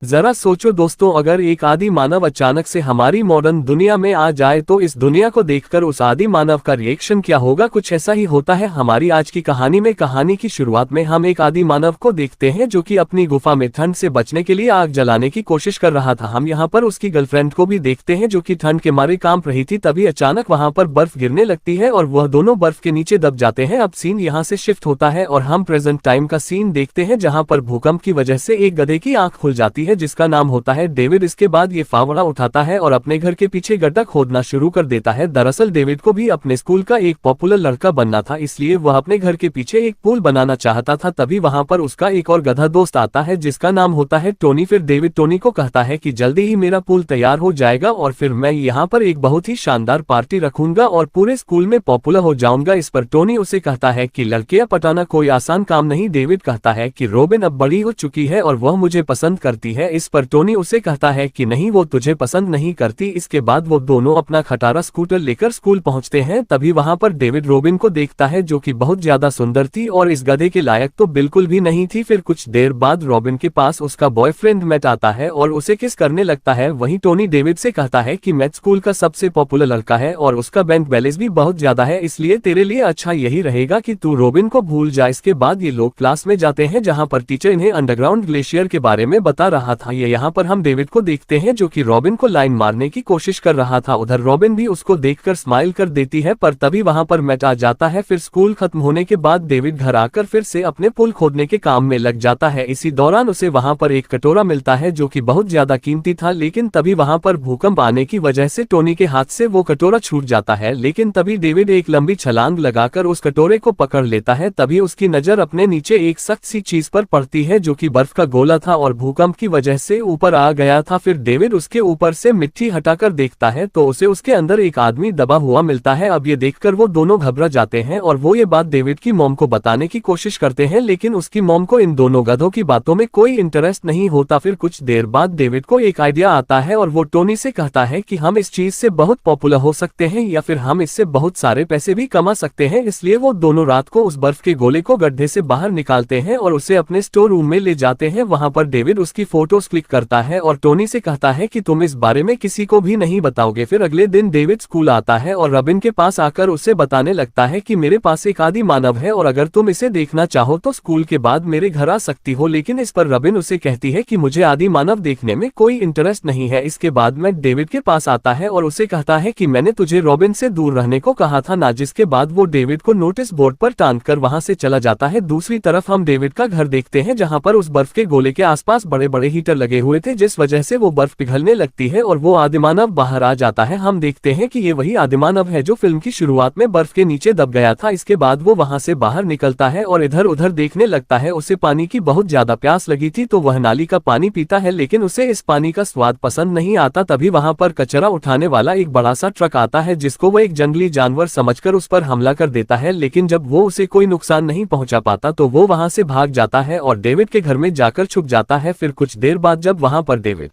जरा सोचो दोस्तों, अगर एक आदि मानव अचानक से हमारी मॉडर्न दुनिया में आ जाए तो इस दुनिया को देखकर उस आदि मानव का रिएक्शन क्या होगा। कुछ ऐसा ही होता है हमारी आज की कहानी में। कहानी की शुरुआत में हम एक आदि मानव को देखते हैं जो कि अपनी गुफा में ठंड से बचने के लिए आग जलाने की कोशिश कर रहा था। हम यहाँ पर उसकी गर्लफ्रेंड को भी देखते हैं जो कि ठंड के मारे कांप रही थी। तभी अचानक वहां पर बर्फ गिरने लगती है और वह दोनों बर्फ के नीचे दब जाते हैं। अब सीन यहाँ से शिफ्ट होता है और हम प्रेजेंट टाइम का सीन देखते हैं जहाँ पर भूकंप की वजह से एक गधे की आंख खुल जाती है जिसका नाम होता है डेविड। इसके बाद ये फावड़ा उठाता है और अपने घर के पीछे गड्ढा खोदना शुरू कर देता है। दरअसल डेविड को भी अपने स्कूल का एक पॉपुलर लड़का बनना था, इसलिए वह अपने घर के पीछे एक पूल बनाना चाहता था। तभी वहां पर उसका एक और गधा दोस्त आता है जिसका नाम होता है टोनी। फिर डेविड टोनी को कहता है कि जल्दी ही मेरा पूल तैयार हो जाएगा और फिर मैं यहाँ पर एक बहुत ही शानदार पार्टी रखूंगा और पूरे स्कूल में पॉपुलर हो जाऊंगा। इस पर टोनी उसे कहता है कि लड़कियां पटाना कोई आसान काम नहीं। डेविड कहता है कि रोबिन अब बड़ी हो चुकी है और वह मुझे पसंद करती है। इस पर टोनी उसे कहता है कि नहीं, वो तुझे पसंद नहीं करती। इसके बाद वो दोनों अपना खटारा स्कूटर लेकर स्कूल पहुंचते हैं। तभी वहां पर डेविड रोबिन को देखता है जो कि बहुत ज्यादा सुंदर थी और इस गधे के लायक तो बिल्कुल भी नहीं थी। फिर कुछ देर बाद रोबिन के पास उसका बॉयफ्रेंड मैट आता है और उसे किस करने लगता है। वहीं टोनी डेविड से कहता है कि मैट स्कूल का सबसे पॉपुलर लड़का है और उसका बैंक बैलेंस भी बहुत ज्यादा है, इसलिए तेरे लिए अच्छा यही रहेगा कि तू रोबिन को भूल जा। इसके बाद ये लोग क्लास में जाते हैं जहाँ पर टीचर इन्हें अंडरग्राउंड ग्लेशियर के बारे में बता रहा था। ये यहाँ पर हम डेविड को देखते हैं जो कि रॉबिन को लाइन मारने की कोशिश कर रहा था। उधर रॉबिन भी उसको देखकर स्माइल कर देती है, पर तभी वहां पर मैट आ जाता है। फिर स्कूल खत्म होने के बाद डेविड घर आकर फिर से अपने पुल खोदने के काम में लग जाता है। इसी दौरान उसे वहां पर एक कटोरा मिलता है जो कि बहुत ज्यादा कीमती था, लेकिन तभी वहां पर भूकंप आने की वजह से टोनी के हाथ से वो कटोरा छूट जाता है। लेकिन तभी डेविड एक लंबी छलांग लगाकर उस कटोरे को पकड़ लेता है। तभी उसकी नजर अपने नीचे एक सख्त सी चीज पर पड़ती है जो कि बर्फ का गोला था और भूकंप की वजह से ऊपर आ गया था। फिर डेविड उसके ऊपर से मिट्टी हटाकर देखता है तो उसे उसके अंदर एक आदमी दबा हुआ मिलता है। अब ये देखकर वो दोनों घबरा जाते हैं और वो ये बात डेविड की मॉम को बताने की कोशिश करते हैं, लेकिन उसकी मॉम को इन दोनों गधों की बातों में कोई इंटरेस्ट नहीं होता। फिर कुछ देर बाद डेविड को एक आइडिया आता है और वो टोनी से कहता है कि हम इस चीज से बहुत पॉपुलर हो सकते हैं या फिर हम इससे बहुत सारे पैसे भी कमा सकते हैं। इसलिए वो दोनों रात को उस बर्फ के गोले को गड्ढे से बाहर निकालते हैं और उसे अपने स्टोर रूम में ले जाते हैं। वहां पर डेविड उसकी फोटोज क्लिक करता है और टोनी से कहता है कि तुम इस बारे में किसी को भी नहीं बताओगे। फिर अगले दिन डेविड स्कूल आता है और रॉबिन के पास आकर उसे बताने लगता है कि मेरे पास एक आदि मानव है और अगर तुम इसे देखना चाहो तो स्कूल के बाद मेरे घर आ सकती हो। लेकिन इस पर रॉबिन उसे कहती है कि मुझे आदि मानव देखने में कोई इंटरेस्ट नहीं है। इसके बाद मैट डेविड के पास आता है और उसे कहता है कि मैंने तुझे रॉबिन से दूर रहने को कहा था ना। जिसके बाद वो डेविड को नोटिस बोर्ड पर टांग कर वहां से चला जाता है। दूसरी तरफ हम डेविड का घर देखते हैं जहाँ पर उस बर्फ के गोले के आसपास बड़े बड़े हीटर लगे हुए थे जिस वजह से वो बर्फ पिघलने लगती है और वो आदिमानव बाहर आ जाता है। हम देखते हैं कि ये वही आदिमानव है जो फिल्म की शुरुआत में बर्फ के नीचे दब गया था। इसके बाद वो वहां से बाहर निकलता है और इधर उधर देखने लगता है। उसे पानी की बहुत ज्यादा प्यास लगी थी तो वह नाली का पानी पीता है, लेकिन उसे इस पानी का स्वाद पसंद नहीं आता। तभी वहां पर कचरा उठाने वाला एक बड़ा सा ट्रक आता है जिसको वो एक जंगली जानवर समझकर उस पर हमला कर देता है, लेकिन जब वो उसे कोई नुकसान नहीं पहुंचा पाता तो वो वहां से भाग जाता है और डेविड के घर में जाकर छुप जाता है। फिर कुछ देर बाद जब वहां पर डेविड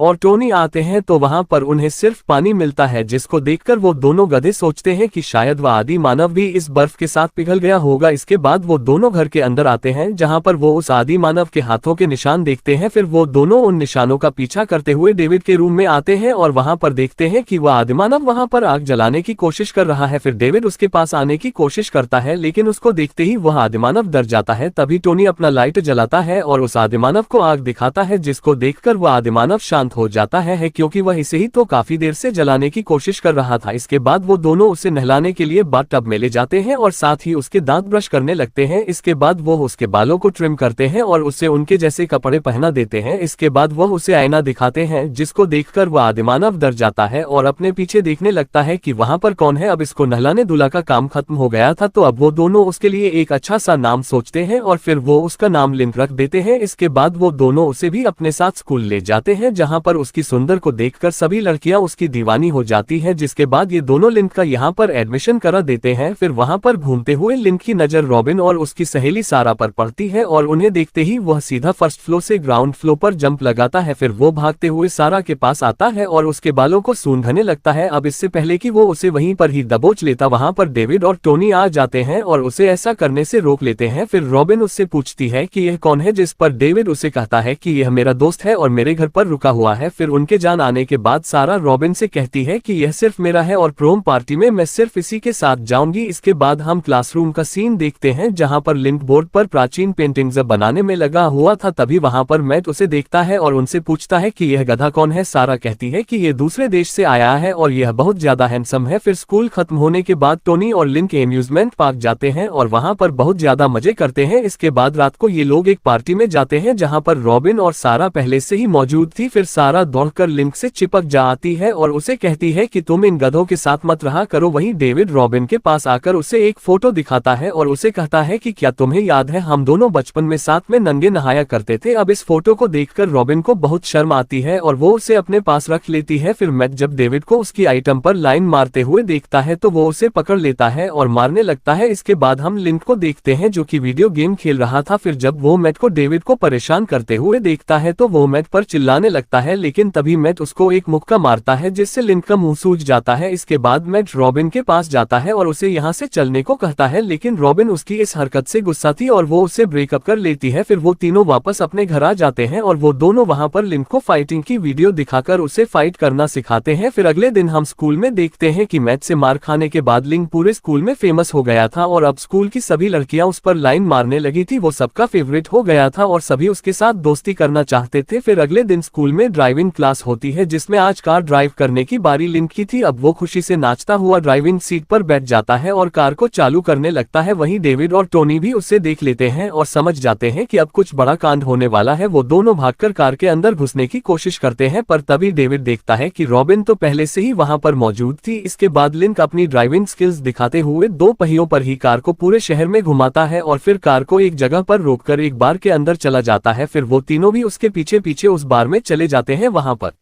और टोनी आते हैं तो वहां पर उन्हें सिर्फ पानी मिलता है, जिसको देखकर वो दोनों गधे सोचते हैं कि शायद वह आदि मानव भी इस बर्फ के साथ पिघल गया होगा। इसके बाद वो दोनों घर के अंदर आते हैं जहां पर वो उस आदि मानव के हाथों के निशान देखते हैं। फिर वो दोनों उन निशानों का पीछा करते हुए डेविड के रूम में आते हैं और वहां पर देखते हैं कि वह आदि मानव वहां पर आग जलाने की कोशिश कर रहा है। फिर डेविड उसके पास आने की कोशिश करता है, लेकिन उसको देखते ही वह आदि मानव डर जाता है। तभी टोनी अपना लाइट जलाता है और उस आदि मानव को आग दिखाता है, जिसको देखकर वह आदि मानव शांत हो जाता है क्योंकि वह इसे ही तो काफी देर से जलाने की कोशिश कर रहा था। इसके बाद वो दोनों उसे नहलाने के लिए बाथ टब में ले जाते हैं और साथ ही उसके दांत ब्रश करने लगते हैं। इसके बाद वो उसके बालों को ट्रिम करते हैं और उसे उनके जैसे कपड़े पहना देते हैं। इसके बाद वह उसे आईना दिखाते हैं, जिसको देखकर वह आदिमानव डर जाता है और अपने पीछे देखने लगता है कि वहां पर कौन है। अब इसको नहलाने धुला का काम खत्म हो गया था तो अब वो दोनों उसके लिए एक अच्छा सा नाम सोचते हैं और फिर वो उसका नाम लिंक रख देते हैं। इसके बाद वो दोनों उसे भी अपने साथ स्कूल ले जाते हैं जहाँ वहाँ पर उसकी सुंदर को देखकर सभी लड़कियां उसकी दीवानी हो जाती हैं। जिसके बाद ये दोनों लिंक का यहाँ पर एडमिशन करा देते हैं। फिर वहाँ पर घूमते हुए लिंक की नजर रॉबिन और उसकी सहेली सारा पर पड़ती है और उन्हें देखते ही वह सीधा फर्स्ट फ्लोर से ग्राउंड फ्लोर पर जंप लगाता है। फिर वो भागते हुए सारा के पास आता है और उसके बालों को सूंघने लगता है। अब इससे पहले कि वो उसे वहीं पर ही दबोच लेता, वहाँ पर डेविड और टोनी आ जाते हैं और उसे ऐसा करने से रोक लेते हैं। फिर रॉबिन उससे पूछती है कि यह कौन है, जिस पर डेविड उसे कहता है कि यह मेरा दोस्त है और मेरे घर पर रुका हुआ है। फिर उनके जान आने के बाद सारा रॉबिन से कहती है कि यह सिर्फ मेरा है और प्रोम पार्टी में मैं सिर्फ इसी के साथ जाऊंगी। इसके बाद हम क्लासरूम का सीन देखते हैं जहां पर लिंक बोर्ड पर प्राचीन पेंटिंग्स बनाने में लगा हुआ था। तभी वहां पर मैट उसे देखता है और उनसे पूछता है कि यह गधा कौन है। सारा कहती है कि यह दूसरे देश से आया है और यह बहुत ज्यादा हैंडसम है। फिर स्कूल खत्म होने के बाद टोनी और लिंक एम्यूजमेंट पार्क जाते हैं और वहां पर बहुत ज्यादा मजे करते हैं। इसके बाद रात को ये लोग एक पार्टी में जाते हैं जहां पर रॉबिन और सारा पहले से ही मौजूद थी। फिर सारा दौड़कर लिंक से चिपक जाती है और उसे कहती है कि तुम इन गधों के साथ मत रहा करो। वहीं डेविड रॉबिन के पास आकर उसे एक फोटो दिखाता है और उसे कहता है कि क्या तुम्हें याद है हम दोनों बचपन में साथ में नंगे नहाया करते थे। अब इस फोटो को देखकर रॉबिन को बहुत शर्म आती है और वो उसे अपने पास रख लेती है। फिर मैट जब डेविड को उसकी आइटम पर लाइन मारते हुए देखता है तो वो उसे पकड़ लेता है और मारने लगता है। इसके बाद हम लिंक को देखते हैं जो कि वीडियो गेम खेल रहा था। फिर जब वो मैट को डेविड को परेशान करते हुए देखता है तो वो मैट पर चिल्लाने लगता है, लेकिन तभी मैट उसको एक मुक्का मारता है जिससे लिंक का मुंह सूज जाता है। इसके बाद मैट रॉबिन के पास जाता है और उसे यहाँ से चलने को कहता है, लेकिन रॉबिन उसकी इस हरकत से गुस्सा थी और वो उसे ब्रेकअप कर लेती है। फिर वो तीनों वापस अपने घर आ जाते हैं और वो दोनों वहाँ पर लिंक को फाइटिंग की वीडियो दिखाकर उसे फाइट करना सिखाते हैं। फिर अगले दिन हम स्कूल में देखते हैं कि मैट से मार खाने के बाद लिंक पूरे स्कूल में फेमस हो गया था और अब स्कूल की सभी लड़कियां उस पर लाइन मारने लगी थी। वो सबका फेवरेट हो गया था और सभी उसके साथ दोस्ती करना चाहते थे। फिर अगले दिन स्कूल में ड्राइविंग क्लास होती है जिसमें आज कार ड्राइव करने की बारी लिंक की थी। अब वो खुशी से नाचता हुआ ड्राइविंग सीट पर बैठ जाता है और कार को चालू करने लगता है। वहीं डेविड और टोनी भी उससे देख लेते हैं और समझ जाते हैं कि अब कुछ बड़ा कांड होने वाला है। वो दोनों भागकर कार के अंदर घुसने की कोशिश करते हैं पर तभी डेविड देखता है कि रॉबिन तो पहले से ही वहां पर मौजूद थी। इसके बाद लिंक अपनी ड्राइविंग स्किल्स दिखाते हुए दो पहियों पर ही कार को पूरे शहर में घुमाता है और फिर कार को एक जगह पर रोककर एक बार के अंदर चला जाता है। फिर वो तीनों भी उसके पीछे पीछे उस बार में चले जाते हैं। वहां पर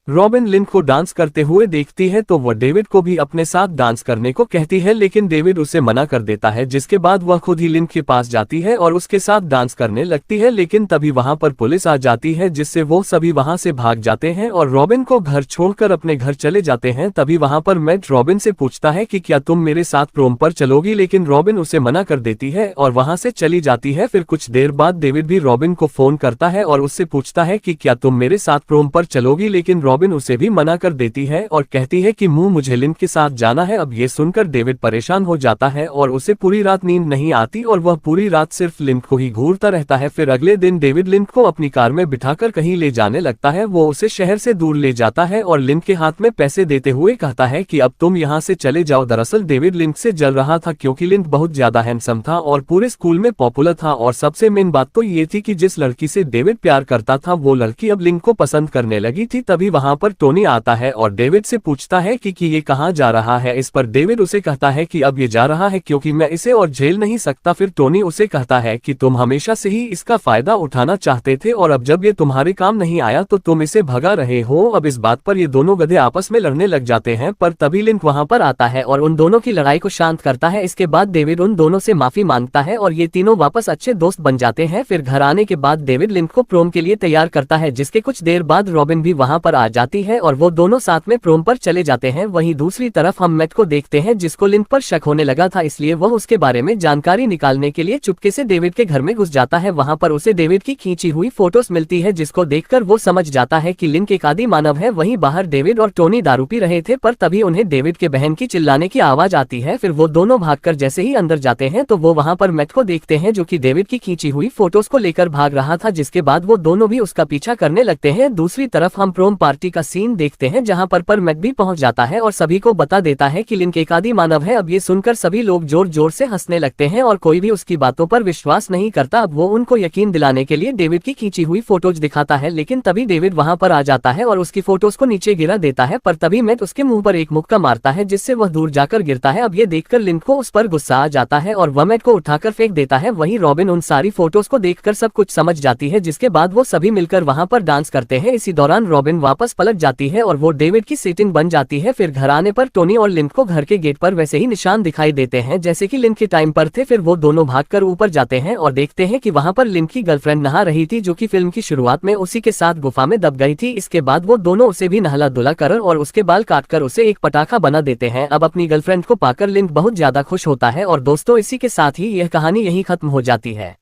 रॉबिन लिंक को डांस करते हुए देखती है तो वह डेविड को भी अपने साथ डांस करने को कहती है, लेकिन डेविड उसे मना कर देता है। जिसके बाद वह खुद ही लिंक के पास जाती है और उसके साथ डांस करने लगती है, लेकिन तभी वहां पर पुलिस आ जाती है जिससे वो सभी वहां से भाग जाते हैं और रॉबिन को घर छोड़कर अपने घर चले जाते हैं। तभी वहां पर मैट रॉबिन से पूछता है कि क्या तुम मेरे साथ प्रोम पर चलोगी, लेकिन रॉबिन उसे मना कर देती है और वहां से चली जाती है। फिर कुछ देर बाद डेविड भी रॉबिन को फोन करता है और उससे पूछता है कि क्या तुम मेरे साथ प्रोम पर चलोगी, लेकिन रॉबिन उसे भी मना कर देती है और कहती है कि मुझे लिंक के साथ जाना है। अब ये सुनकर डेविड परेशान हो जाता है और उसे पूरी रात नींद नहीं आती और वह पूरी रात सिर्फ लिंक को ही घूरता रहता है। फिर अगले दिन डेविड लिंक को अपनी कार में बिठाकर कहीं ले जाने लगता है। वो उसे शहर से दूर ले जाता है और लिंक के हाथ में पैसे देते हुए कहता है कि अब तुम यहाँ से चले जाओ। दरअसल डेविड लिंक से जल रहा था क्योंकि लिंक बहुत ज्यादा हैंडसम था और पूरे स्कूल में पॉपुलर था और सबसे मेन बात तो ये थी कि जिस लड़की से डेविड प्यार करता था वो लड़की अब लिंक को पसंद करने लगी थी। तभी वहां पर टोनी आता है और डेविड से पूछता है कि ये कहाँ जा रहा है। इस पर डेविड उसे कहता है कि अब ये जा रहा है क्योंकि मैं इसे और झेल नहीं सकता। फिर टोनी उसे कहता है कि तुम हमेशा से ही इसका फायदा उठाना चाहते थे और अब जब ये तुम्हारे काम नहीं आया तो तुम इसे भगा रहे हो। अब इस बात पर ये दोनों गधे आपस में लड़ने लग जाते हैं पर तभी लिंक वहां पर आता है और उन दोनों की लड़ाई को शांत करता है। इसके बाद डेविड उन दोनों से माफी मांगता है और ये तीनों वापस अच्छे दोस्त बन जाते हैं। फिर घर आने के बाद डेविड लिंक को प्रोम के लिए तैयार करता है, जिसके कुछ देर बाद रॉबिन भी वहां पर आ जाती है और वो दोनों साथ में प्रोम पर चले जाते हैं। वहीं दूसरी तरफ हम मैट को देखते हैं जिसको लिंक पर शक होने लगा था, इसलिए वह उसके बारे में जानकारी निकालने के लिए चुपके से डेविड के घर में घुस जाता है। वहां पर उसे डेविड की खींची हुई फोटोज मिलती है जिसको देखकर वो समझ जाता है कि लिंक एक आदि मानव है। वहीं बाहर डेविड और टोनी दारू पी रहे थे पर तभी उन्हें डेविड के बहन की चिल्लाने की आवाज आती है। फिर वो दोनों भागकर जैसे ही अंदर जाते हैं तो वो वहां पर मैट को देखते हैं जो कि डेविड की खींची हुई फोटोज को लेकर भाग रहा था, जिसके बाद वो दोनों भी उसका पीछा करने लगते हैं। दूसरी तरफ हम प्रोम पार्टी पार्टी का सीन देखते हैं जहां पर मैक भी पहुंच जाता है और सभी को बता देता है कि लिंक एक आदि मानव है। अब ये सुनकर सभी लोग जोर जोर से हंसने लगते हैं और कोई भी उसकी बातों पर विश्वास नहीं करता। अब वो उनको यकीन दिलाने के लिए डेविड की खींची हुई फोटोज दिखाता है, लेकिन तभी डेविड वहां पर आ जाता है और उसकी फोटोज को नीचे गिरा देता है। पर तभी मैक उसके मुंह पर एक मुक्का मारता है जिससे वह दूर जाकर गिरता है। अब ये देखकर लिंक को उस पर गुस्सा आ जाता है और वह मैक को उठाकर फेंक देता है। वहीं रॉबिन उन सारी फोटोज को देखकर सब कुछ समझ जाती है, जिसके बाद वो सभी मिलकर वहां पर डांस करते हैं। इसी दौरान रॉबिन वापस पलट जाती है और वो डेविड की सीटिंग बन जाती है। फिर घर आने पर टोनी और लिंक को घर के गेट पर वैसे ही निशान दिखाई देते हैं जैसे कि लिंक के टाइम पर थे। फिर वो दोनों भागकर ऊपर जाते हैं और देखते हैं कि वहां पर लिंक की गर्लफ्रेंड नहा रही थी, जो कि फिल्म की शुरुआत में उसी के साथ गुफा में दब गई थी। इसके बाद वो दोनों उसे भी नहला धुला कर और उसके बाल काटकर उसे एक पटाखा बना देते हैं। अब अपनी गर्लफ्रेंड को पाकर लिंक बहुत ज्यादा खुश होता है। और दोस्तों, इसी के साथ ही यह कहानी यहीं खत्म हो जाती है।